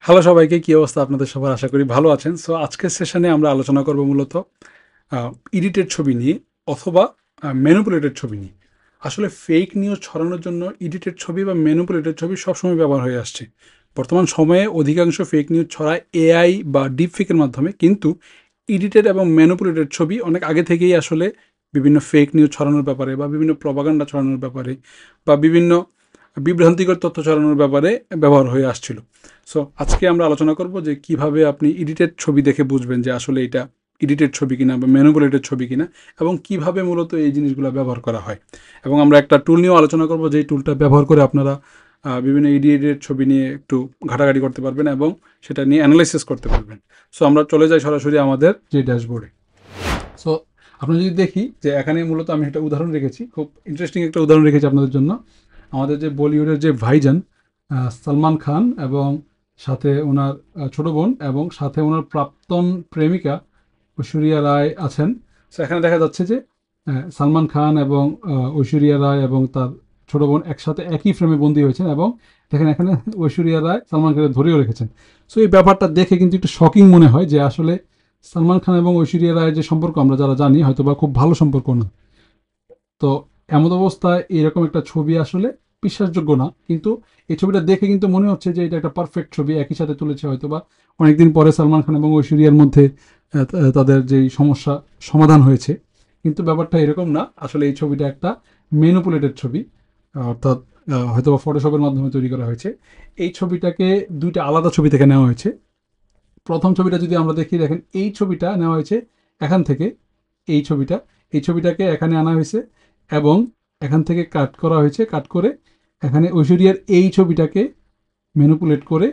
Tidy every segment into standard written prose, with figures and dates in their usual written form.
Hello সবাইকে, কি অবস্থা আপনাদের সবার? আশা করি ভালো আছেন। সো আজকের সেশনে আমরা আলোচনা করব মূলত এডিটেড ছবি নিয়ে অথবা ম্যানিপুলেটেড ছবি নিয়ে। আসলে ফেক নিউজ ছড়ানোর জন্য এডিটেড ছবি বা ম্যানিপুলেটেড ছবি সবসময় ব্যবহার হয়ে আসছে। বর্তমান সময়ে অধিকাংশ ফেক নিউজ ছড়ায় এআই বা ডিপফেকের মাধ্যমে, কিন্তু এডিটেড এবং ম্যানিপুলেটেড ছবি অনেক আগে থেকেই আসলে বিভিন্ন ফেক নিউজ ছড়ানোর ব্যাপারে বা বিভিন্ন প্রপাগান্ডা ছড়ানোর ব্যাপারে বা বিভিন্ন বিভ্রান্তিকর তথ্য ছড়ানোর ব্যাপারে ব্যবহার হয়ে আসছিল। সো আজকে আমরা আলোচনা করব যে কিভাবে আপনি এডিটেড ছবি দেখে বুঝবেন যে আসলে এটা এডিটেড ছবি কিনা বা ম্যানিপুলেটেড ছবি কিনা, এবং কিভাবে মূলত এই জিনিসগুলো ব্যবহার করা হয়। এবং আমরা একটা টুল নিয়েও আলোচনা করব, যেই টুলটা ব্যবহার করে আপনারা বিভিন্ন এডিটেড ছবি নিয়ে একটু ঘাটাঘাটি করতে পারবেন এবং সেটা নিয়ে অ্যানালাইসিস করতে পারবেন। সো আমরা চলে যাই সরাসরি আমাদের যে ড্যাশবোর্ডে। সো আমরা যদি দেখি যে এখানে মূলত আমি একটা উদাহরণ রেখেছি, খুব ইন্টারেস্টিং একটা উদাহরণ রেখেছি আপনাদের জন্য। আমাদের যে বলিউডের যে ভাইজান সালমান খান এবং সাথে ওনার ছোট বোন এবং সাথে ওনার প্রাক্তন প্রেমিকা ঐশ্বরিয়া রায় আছেন। সো এখানে দেখা যাচ্ছে যে সালমান খান এবং ঐশ্বরিয়া রায় এবং তার ছোট বোন একসাথে একই ফ্রেমে বন্দী হয়েছেন, এবং দেখেন এখানে ঐশ্বরিয়া রায় সালমান খানকে ধরেও রেখেছেন। সো এই ব্যাপারটা দেখে কিন্তু একটু শকিং মনে হয় যে আসলে সালমান খান এবং ঐশ্বরিয়া রায়ের যে সম্পর্ক আমরা যারা জানি হয়তো বা খুব ভালো সম্পর্ক না। তো এমন অবস্থায় এরকম একটা ছবি আসলে বিশ্বাসযোগ্য না, কিন্তু এই ছবিটা দেখে কিন্তু মনে হচ্ছে যে এটা একটা পারফেক্ট ছবি, একই সাথে তুলেছে হয়তো বা অনেকদিন পরে সালমান খান এবং ঐশ্বরিয়ার মধ্যে তাদের যেই সমস্যা সমাধান হয়েছে। কিন্তু ব্যাপারটা এরকম না, আসলে এই ছবিটা একটা ম্যানিপুলেটেড ছবি, অর্থাৎ হয়তো বা ফটোশপের মাধ্যমে তৈরি করা হয়েছে। এই ছবিটাকে দুইটা আলাদা ছবি থেকে নেওয়া হয়েছে। প্রথম ছবিটা যদি আমরা দেখি, দেখেন এই ছবিটা নেওয়া হয়েছে এখান থেকে। এই ছবিটাকে এখানে আনা হয়েছে এবং এখান থেকে কাট করা হয়েছে, কাট করে এখানে ঐশ্বরিয়ার এই ছবিটাকে ম্যানিপুলেট করে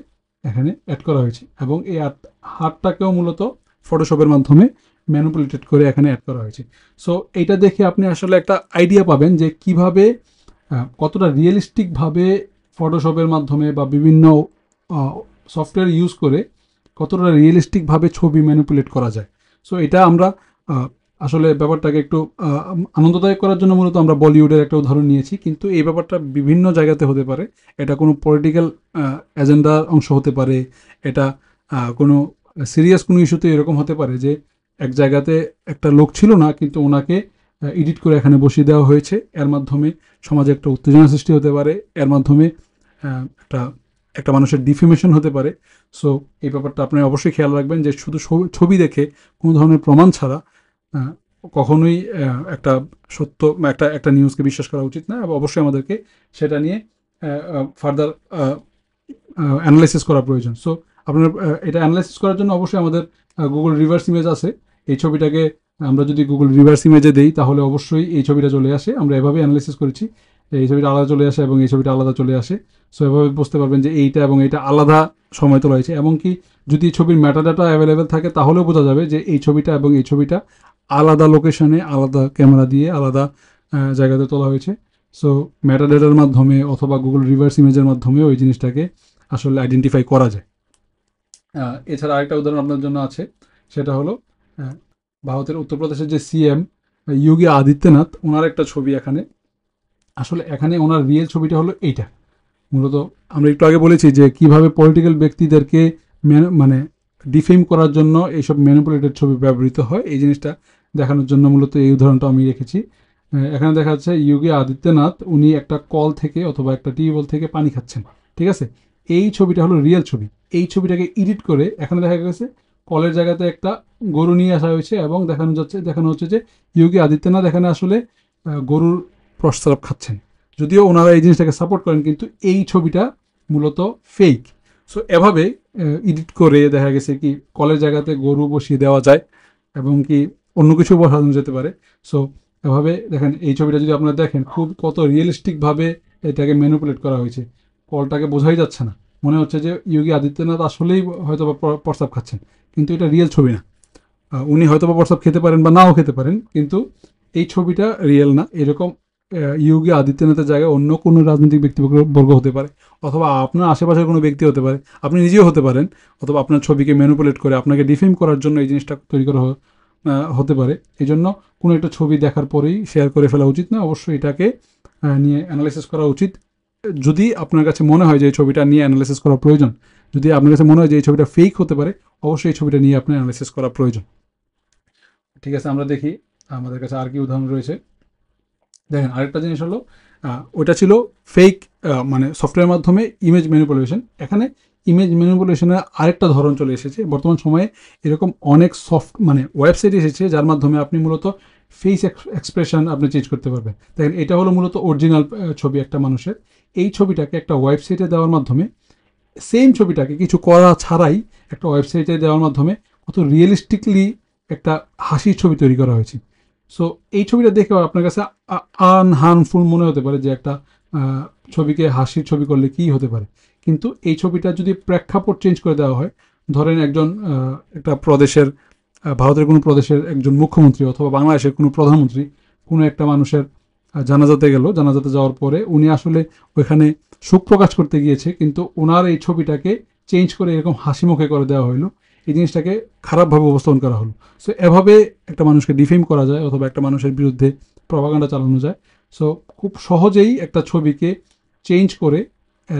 এখানে অ্যাড করা হয়েছে, এবং এই হাতটাকেও মূলত ফটোশপের মাধ্যমে ম্যানিপুলেটেড করে এখানে অ্যাড করা হয়েছে। সো এইটা দেখে আপনি আসলে একটা আইডিয়া পাবেন যে কিভাবে কতটা রিয়েলিস্টিকভাবে ফটোশপের মাধ্যমে বা বিভিন্ন সফটওয়্যার ইউজ করে কতটা রিয়েলিস্টিকভাবে ছবি ম্যানিপুলেট করা যায়। সো এটা আমরা আসলে ব্যাপারটাকে একটু আনন্দদায়ক করার জন্য মূলত আমরা বলিউডের একটা উদাহরণ নিয়েছি, কিন্তু এই ব্যাপারটা বিভিন্ন জায়গাতে হতে পারে। এটা কোনো পলিটিক্যাল এজেন্ডার অংশ হতে পারে, এটা কোনো সিরিয়াস কোনো ইস্যুতে এরকম হতে পারে যে এক জায়গাতে একটা লোক ছিল না, কিন্তু ওনাকে এডিট করে এখানে বসিয়ে দেওয়া হয়েছে। এর মাধ্যমে সমাজে একটা উত্তেজনা সৃষ্টি হতে পারে, এর মাধ্যমে একটা একটা মানুষের ডিফেমেশন হতে পারে। সো এই ব্যাপারটা আপনি অবশ্যই খেয়াল রাখবেন যে শুধু ছবি দেখে কোনো ধরনের প্রমাণ ছাড়া কখনোই একটা সত্য একটা একটা নিউজকে বিশ্বাস করা উচিত না, এবং অবশ্যই আমাদেরকে সেটা নিয়ে ফার্দার অ্যানালাইসিস করা প্রয়োজন। সো আপনার এটা অ্যানালাইসিস করার জন্য অবশ্যই আমাদের গুগল রিভার্স ইমেজ আছে। এই ছবিটাকে আমরা যদি গুগল রিভার্স ইমেজে দেই তাহলে অবশ্যই এই ছবিটা চলে আসে। আমরা এভাবে অ্যানালাইসিস করেছি, এই ছবিটা আলাদা চলে আসে এবং এই ছবিটা আলাদা চলে আসে। সো এভাবে বুঝতে পারবেন যে এইটা এবং এইটা আলাদা সময় তোলা হয়েছে, এমনকি যদি ছবির মেটাডাটা অ্যাভেলেবেল থাকে তাহলেও বোঝা যাবে যে এই ছবিটা এবং এই ছবিটা আলাদা লোকেশনে, আলাদা ক্যামেরা দিয়ে, আলাদা জায়গাতে তোলা হয়েছে। সো মেটাডাটার মাধ্যমে অথবা গুগল রিভার্স ইমেজের মাধ্যমে ওই জিনিসটাকে আসলে আইডেন্টিফাই করা যায়। এছাড়া আরেকটা উদাহরণ আপনার জন্য আছে, সেটা হলো ভারতের উত্তরপ্রদেশের যে সিএম যোগী আদিত্যনাথ, ওনার একটা ছবি এখানে। আসলে এখানে ওনার রিয়েল ছবিটা হলো এইটা। মূলত আমরা একটু আগে বলেছি যে কিভাবে পলিটিক্যাল ব্যক্তিদেরকে মানে ডিফেম করার জন্য এইসব ম্যানিপুলেটেড ছবি ব্যবহৃত হয়, এই জিনিসটা দেখানোর জন্য মূলত এই উদাহরণটা আমি রেখেছি। এখানে দেখা যাচ্ছে যোগী আদিত্যনাথ উনি একটা কল থেকে অথবা একটা টিউবওয়েল থেকে পানি খাচ্ছেন, ঠিক আছে। এই ছবিটা হলো রিয়েল ছবি। এই ছবিটাকে এডিট করে এখানে দেখা গেছে কলের জায়গাতে একটা গরু নিয়ে আসা হয়েছে এবং দেখানো হচ্ছে যে যোগী আদিত্যনাথ এখানে আসলে গরুর প্রস্রাব খাচ্ছেন। যদিও ওনারা এই জিনিসটাকে সাপোর্ট করেন, কিন্তু এই ছবিটা মূলত ফেক। সো এভাবে এডিট করে দেখা গেছে কি কলের জায়গাতে গরু বসিয়ে দেওয়া যায়, এবং কি অন্য কিছু বসানো যেতে পারে। সো এভাবে দেখেন এই ছবিটা যদি আপনারা দেখেন খুব কত রিয়েলিস্টিকভাবে এটাকে ম্যানিপুলেট করা হয়েছে। কলটাকে বোঝাই যাচ্ছে না, মনে হচ্ছে যে যোগী আদিত্যনাথ আসলেই হয়তো বা প্রস্তাব খাচ্ছেন, কিন্তু এটা রিয়েল ছবি না। উনি হয়তো বা প্রস্তাব খেতে পারেন বা নাও খেতে পারেন, কিন্তু এই ছবিটা রিয়েল না। এরকম যোগী আদিত্যনাথের জায়গায় অন্য কোনো রাজনৈতিক ব্যক্তিবর্গ হতে পারে, অথবা আপনার আশেপাশের কোনো ব্যক্তি হতে পারে, আপনি নিজেও হতে পারেন, অথবা আপনার ছবিকে ম্যানিপুলেট করে আপনাকে ডিফেম করার জন্য এই জিনিসটা তৈরি করা হতে পারে। এই জন্য কোনো একটা ছবি দেখার পরেই শেয়ার করে ফেলা উচিত না, অবশ্যই এটাকে নিয়ে অ্যানালাইসিস করা উচিত। যদি আপনার কাছে মনে হয় যে এই ছবিটা নিয়ে অ্যানালাইসিস করা প্রয়োজন, যদি আপনার কাছে মনে হয় যে এই ছবিটা ফেক হতে পারে, অবশ্যই এই ছবিটা নিয়ে আপনার অ্যানালাইসিস করা প্রয়োজন। ঠিক আছে, আমরা দেখি আমাদের কাছে আর কি উদাহরণ রয়েছে। দেখেন আরেকটা জিনিস হলো, ওটা ছিল ফেক, মানে সফটওয়্যারের মাধ্যমে ইমেজ ম্যানিপুলেশন। এখানে ইমেজ ম্যানিপুলেশনের আরেকটা ধরন চলে এসেছে বর্তমান সময়ে। এরকম অনেক মানে ওয়েবসাইট এসেছে যার মাধ্যমে আপনি মূলত ফেস এক্সপ্রেশন আপনি চেঞ্জ করতে পারবেন। দেখেন এটা হলো মূলত অরিজিনাল ছবি একটা মানুষের। এই ছবিটাকে একটা ওয়েবসাইটে দেওয়ার মাধ্যমে, সেম ছবিটাকে কিছু করা ছাড়াই একটা ওয়েবসাইটে দেওয়ার মাধ্যমে কত রিয়েলিস্টিকলি একটা হাসির ছবি তৈরি করা হয়েছে। সো এই ছবিটা দেখেও আপনার কাছে আনহার্মফুল মনে হতে পারে যে একটা ছবিকে হাসির ছবি করলে কী হতে পারে, কিন্তু এই ছবিটা যদি প্রেক্ষাপট চেঞ্জ করে দেওয়া হয়, ধরেন একজন একটা প্রদেশের, ভারতের কোনো প্রদেশের একজন মুখ্যমন্ত্রী অথবা বাংলাদেশের কোনো প্রধানমন্ত্রী কোনো একটা মানুষের জানাজাতে গেল, জানাজাতে যাওয়ার পরে উনি আসলে ওইখানে শোক প্রকাশ করতে গিয়েছে, কিন্তু ওনার এই ছবিটাকে চেঞ্জ করে এরকম হাসি মুখে করে দেওয়া হলো, এই জিনিসটাকে খারাপভাবে উপস্থাপন করা হলো। সো এভাবে একটা মানুষকে ডিফেম করা যায় অথবা একটা মানুষের বিরুদ্ধে প্রপাগান্ডা চালানো যায়। সো খুব সহজেই একটা ছবিকে চেঞ্জ করে,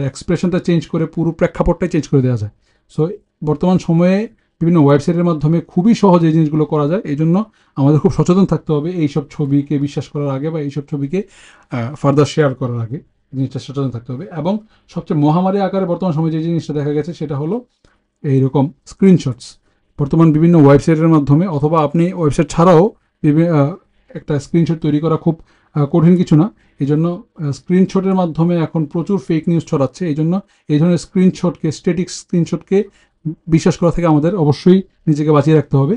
এক্সপ্রেশনটা চেঞ্জ করে, পুরো প্রেক্ষাপটটাই চেঞ্জ করে দেওয়া যায়। সো বর্তমান সময়ে বিভিন্ন ওয়েবসাইটের মাধ্যমে খুবই সহজে এই জিনিসগুলো করা যায়। এই জন্য আমাদের খুব সচেতন থাকতে হবে এইসব ছবিকে বিশ্বাস করার আগে বা এইসব ছবিকে ফার্দার শেয়ার করার আগে, জিনিসটা সচেতন থাকতে হবে। এবং সবচেয়ে মহামারী আকারে বর্তমান সময়ে যে জিনিসটা দেখা গেছে সেটা হলো এইরকম স্ক্রিনশটস। বর্তমান বিভিন্ন ওয়েবসাইটের মাধ্যমে অথবা আপনি ওয়েবসাইট ছাড়াও একটা স্ক্রিনশট তৈরি করা খুব কঠিন কিছু না। এই জন্য স্ক্রিনশটের মাধ্যমে এখন প্রচুর ফেক নিউজ ছড়াচ্ছে। এই জন্য এই ধরনের স্ক্রিনশটকে, স্ট্যাটিক স্ক্রিনশটকে বিশ্বাস করা থেকে আমাদের অবশ্যই নিজেকে বাঁচিয়ে রাখতে হবে।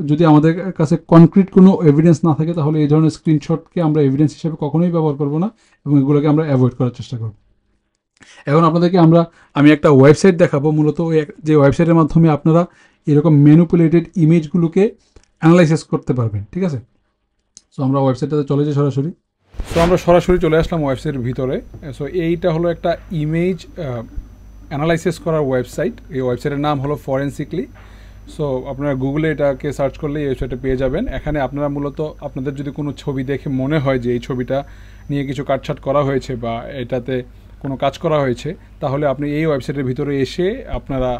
যদি আমাদের কাছে কনক্রিট কোনো এভিডেন্স না থাকে তাহলে এই ধরনের স্ক্রিনশটকে আমরা এভিডেন্স হিসেবে কখনোই ব্যবহার করব না এবং এগুলোকে আমরা অ্যাভয়েড করার চেষ্টা করব। এখন আপনাদেরকে আমি একটা ওয়েবসাইট দেখাবো, মূলত যে ওয়েবসাইটের মাধ্যমে আপনারা এরকম ম্যানিপুলেটেড ইমেজগুলোকে অ্যানালাইসিস করতে পারবেন। ঠিক আছে, সো আমরা ওয়েবসাইটটাতে চলে যাই সরাসরি। সো আমরা সরাসরি চলে আসলাম ওয়েবসাইটের ভিতরে। সো এইটা হলো একটা ইমেজ অ্যানালাইসিস করার ওয়েবসাইট। এই ওয়েবসাইটের নাম হলো ফরেনসিকলি। সো আপনারা গুগলে এটাকে সার্চ করলে এই ওয়েবসাইটে পেয়ে যাবেন। এখানে আপনারা মূলত আপনাদের যদি কোনো ছবি দেখে মনে হয় যে এই ছবিটা নিয়ে কিছু কাটছাট করা হয়েছে বা এটাতে কোনো কাজ করা হয়েছে, তাহলে আপনি এই ওয়েবসাইটের ভিতরে এসে আপনারা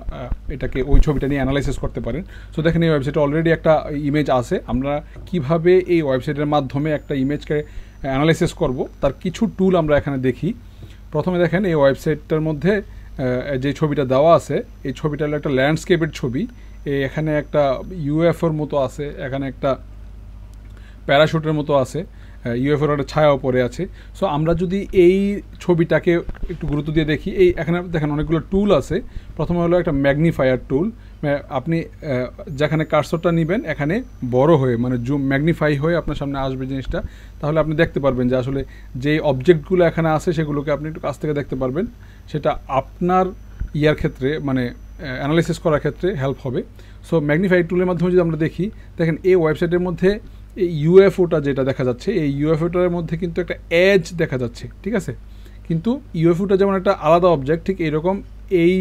এটাকে ওই ছবিটা নিয়ে অ্যানালাইসিস করতে পারেন। সো দেখেন এই ওয়েবসাইটে অলরেডি একটা ইমেজ আছে। আমরা কিভাবে এই ওয়েবসাইটের মাধ্যমে একটা ইমেজকে অ্যানালাইসিস করব তার কিছু টুল আমরা এখানে দেখি। প্রথমে দেখেন এই ওয়েবসাইটটার মধ্যে যে ছবিটা দেওয়া আছে, এই ছবিটা হলো একটা ল্যান্ডস্কেপের ছবি। এখানে একটা ইউএফওর মতো আছে, এখানে একটা প্যারাশুটের মতো আছে, ইউএফওর একটা ছায়াও পড়ে আছে। সো আমরা যদি এই ছবিটাকে একটু গুরুত্ব দিয়ে দেখি, এই এখানে দেখেন অনেকগুলো টুল আছে। প্রথমে হলো একটা ম্যাগনিফায়ার টুল। আপনি যেখানে কার্সরটা নেবেন এখানে বড় হয়ে, মানে জুম ম্যাগনিফাই হয়ে আপনার সামনে আসবে জিনিসটা, তাহলে আপনি দেখতে পারবেন যে আসলে যেই অবজেক্টগুলো এখানে আছে সেগুলোকে আপনি একটু কাছ থেকে দেখতে পারবেন। সেটা আপনার ইয়ার ক্ষেত্রে, মানে অ্যানালাইসিস করার ক্ষেত্রে হেল্প হবে। সো ম্যাগনিফাই টুলের মাধ্যমে যদি আমরা দেখি, দেখেন এই ওয়েবসাইটের মধ্যে এই ইউএফওটা যেটা দেখা যাচ্ছে, এই ইউএফওটার মধ্যে কিন্তু একটা এজ দেখা যাচ্ছে। ঠিক আছে, কিন্তু ইউএফওটা যেমন একটা আলাদা অবজেক্ট, ঠিক এইরকম এই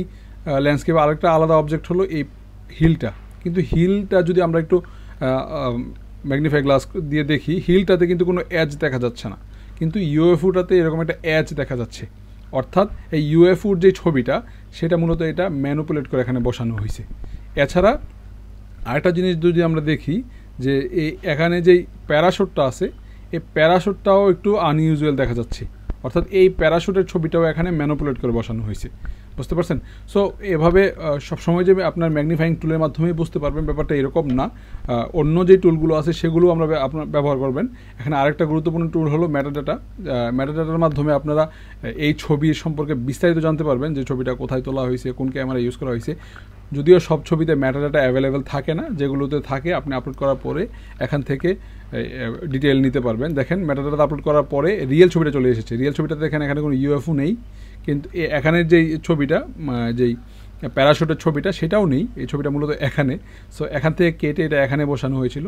ল্যান্ডস্কেপে আরেকটা আলাদা অবজেক্ট হলো এই হিলটা। কিন্তু হিলটা যদি আমরা একটু ম্যাগনিফাই গ্লাস দিয়ে দেখি, হিলটাতে কিন্তু কোনো এজ দেখা যাচ্ছে না, কিন্তু ইউএফওটাতে এরকম একটা এজ দেখা যাচ্ছে। অর্থাৎ এই ইউএফওর যে ছবিটা সেটা মূলত এটা ম্যানিপুলেট করে এখানে বসানো হয়েছে। এছাড়া আরেকটা জিনিস যদি আমরা দেখি যে এখানে যেই প্যারাশুটটা আছে, এই প্যারাশুটটাও একটু আনইউজুয়াল দেখা যাচ্ছে। অর্থাৎ এই প্যারাশুটের ছবিটাও এখানে ম্যানিপুলেট করে বসানো হয়েছে। বুঝতে পারছেন? সো এভাবে সবসময় যে আপনার ম্যাগনিফাইং টুলের মাধ্যমেই বুঝতে পারবেন ব্যাপারটা এরকম না। অন্য যে টুলগুলো আছে সেগুলো আমরা আপনার ব্যবহার করবেন। এখানে আরেকটা গুরুত্বপূর্ণ টুল হলো মেটাডাটা। মেটাডাটার মাধ্যমে আপনারা এই ছবির সম্পর্কে বিস্তারিত জানতে পারবেন, যে ছবিটা কোথায় তোলা হয়েছে, কোন ক্যামেরা ইউজ করা হয়েছে। যদিও সব ছবিতে মেটাডাটা অ্যাভেলেবেল থাকে না, যেগুলোতে থাকে আপনি আপলোড করার পরে এখান থেকে ডিটেল নিতে পারবেন। দেখেন মেটাডাটা আপলোড করার পরে রিয়েল ছবিটা চলে এসেছে। রিয়েল ছবিটাতে দেখেন এখানে কোনো ইউএফও নেই, কিন্তু এখানের যেই ছবিটা, যেই প্যারাশুটের ছবিটা, সেটাও নেই। এই ছবিটা মূলত এখানে। সো এখান থেকে কেটে এটা এখানে বসানো হয়েছিল।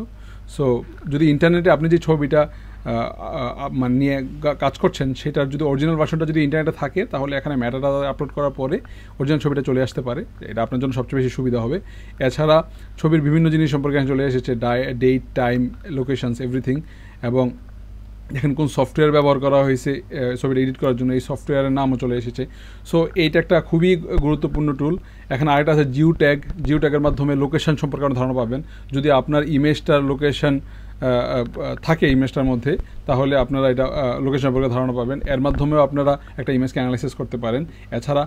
সো যদি ইন্টারনেটে আপনি যে ছবিটা মানে নিয়ে কাজ করছেন সেটার যদি অরিজিনাল ভার্সনটা যদি ইন্টারনেটে থাকে, তাহলে এখানে মেটাডাটা আপলোড করার পরে অরিজিনাল ছবিটা চলে আসতে পারে। এটা আপনার জন্য সবচেয়ে বেশি সুবিধা হবে। এছাড়া ছবির বিভিন্ন জিনিস সম্পর্কে চলে এসেছে, ডেট, টাইম, লোকেশনস, এভরিথিং। এবং দেখেন কোন সফটওয়্যার ব্যবহার করা হয়েছে ছবিটা এডিট করার জন্য, এই সফটওয়্যারের নামও চলে এসেছে। সো এইটা একটা খুবই গুরুত্বপূর্ণ টুল। এখানে আরেকটা আছে জিও ট্যাগের মাধ্যমে লোকেশন সম্পর্কে আপনার ধারণা পাবেন। যদি আপনার ইমেজটার লোকেশন থাকে ইমেজটার মধ্যে, তাহলে আপনারা এটা লোকেশন সম্পর্কে ধারণা পাবেন। এর মাধ্যমেও আপনারা একটা ইমেজকে অ্যানালাইসিস করতে পারেন। এছাড়া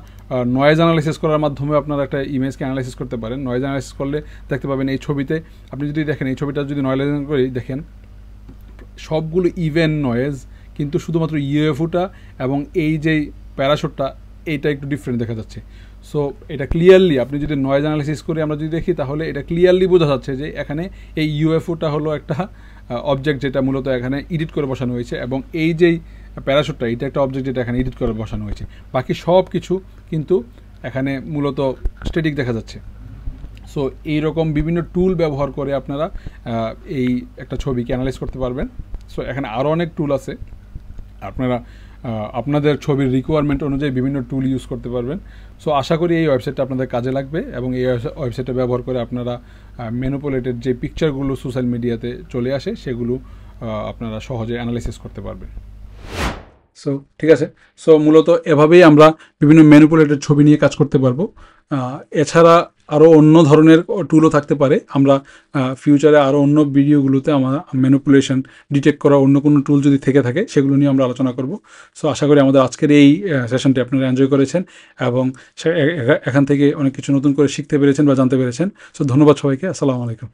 নয়েজ অ্যানালাইসিস করার মাধ্যমেও আপনারা একটা ইমেজকে অ্যানালাইসিস করতে পারেন। নয়েজ অ্যানালাইসিস করলে দেখতে পাবেন এই ছবিতে, আপনি যদি দেখেন এই ছবিটা যদি নয়েজ করি দেখেন সবগুলো ইভেন নয়েজ, কিন্তু শুধুমাত্র ইউএফওটা এবং এই যে প্যারাশুটটা এইটা একটু ডিফারেন্ট দেখা যাচ্ছে। সো এটা ক্লিয়ারলি আপনি যদি নয়েজ অ্যানালাইসিস করে আমরা যদি দেখি, তাহলে এটা ক্লিয়ারলি বোঝা যাচ্ছে যে এখানে এই ইউএফওটা হলো একটা অবজেক্ট যেটা মূলত এখানে এডিট করে বসানো হয়েছে, এবং এই যেই প্যারাশুটটা এটা একটা অবজেক্ট যেটা এখানে এডিট করে বসানো হয়েছে। বাকি সব কিছু কিন্তু এখানে মূলত স্ট্যাটিক দেখা যাচ্ছে। সো এইরকম বিভিন্ন টুল ব্যবহার করে আপনারা এই একটা ছবিকে অ্যানালাইজ করতে পারবেন। সো এখানে আরও অনেক টুল আছে, আপনারা আপনাদের ছবির রিকোয়ারমেন্ট অনুযায়ী বিভিন্ন টুল ইউজ করতে পারবেন। সো আশা করি এই ওয়েবসাইটটা আপনাদের কাজে লাগবে, এবং এই ওয়েবসাইটটা ব্যবহার করে আপনারা ম্যানিপুলেটেড যে পিকচারগুলো সোশ্যাল মিডিয়াতে চলে আসে সেগুলো আপনারা সহজে অ্যানালাইসিস করতে পারবেন। সো ঠিক আছে। সো মূলত এভাবেই আমরা বিভিন্ন ম্যানিপুলেটেড ছবি নিয়ে কাজ করতে পারবো। এছাড়া আরও অন্য ধরনের টুলও থাকতে পারে। আমরা ফিউচারে আরও অন্য ভিডিওগুলোতে আমরা ম্যানিপুলেশন ডিটেক্ট করা অন্য কোনো টুল যদি থেকে থাকে সেগুলো নিয়ে আমরা আলোচনা করব। সো আশা করি আমাদের আজকের এই সেশনটি আপনারা এনজয় করেছেন, এবং এখান থেকে অনেক কিছু নতুন করে শিখতে পেরেছেন বা জানতে পেরেছেন। সো ধন্যবাদ সবাইকে। আসসালামু আলাইকুম।